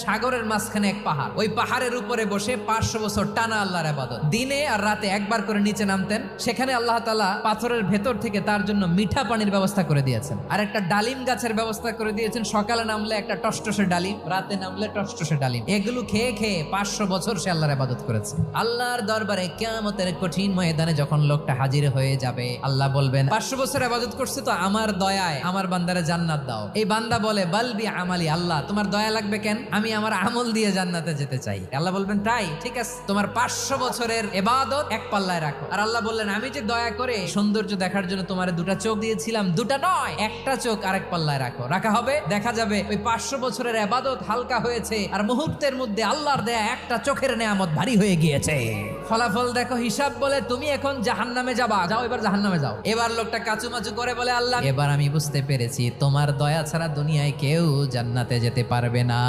সাগরের মাঝখানে এক পাহাড়, ওই পাহাড়ের উপরে বসে 500 বছর টানা আল্লাহর ইবাদত। দিনে আর রাতে একবার করে নিচে নামতেন। সেখানে আল্লাহ তাআলা পাথরের ভেতর থেকে তার জন্য মিঠা পানির ব্যবস্থা করে দিয়েছেন, আর একটা ডালিম গাছের ব্যবস্থা করে দিয়েছেন। সকালে নামলে একটা টসটসে ডালিম, রাতে নামলে টসটসে ডালিম। এগুলো খেয়ে খেয়ে 500 বছর সে আল্লাহর ইবাদত করেছে। আল্লাহর দরবারে কিয়ামতের কঠিন ময়দানে যখন লোকটা হাজির হয়ে যাবে, আল্লাহ বলবেন 500 বছর ইবাদত করছে তো আমার দয়ায় আমার বান্দারে জান্নাত দাও। এই বান্দা বলে বালবি আমালি, আল্লাহ তোমার দয়া লাগবে কেন? আমি আমার আমল দিয়ে জান্নাতে যেতে চাই। আল্লাহ বলবেন তাই ঠিক আছে, তোমার 500 বছরের ইবাদত এক পাল্লায় রাখো। আর আল্লাহ বললেন আমি যে দয়া করে সৌন্দর্য দেখার জন্য তোমার দুটা চোখ দিয়েছিলাম, দুটা নয় একটা চোখ আরেক পাল্লায় রাখো। রাখা হবে, দেখা যাবে ওই 500 বছরের ইবাদত হালকা হয়েছে, আর মুহূর্তের মধ্যে আল্লাহর দেয়া একটা চোখের নেয়ামত ভারী হয়ে গিয়েছে। ফলাফল দেখো, হিসাব বলে তুমি এখন জাহান্নামে যাবা, যাও এবার জাহান্নামে যাও। এবার লোকটা কাচুমাচু করে বলে আল্লাহ এবার আমি বুঝতে পেরেছি তোমার দয়া ছাড়া দুনিয়ায় কেউ জান্নাতে যেতে পারবে না।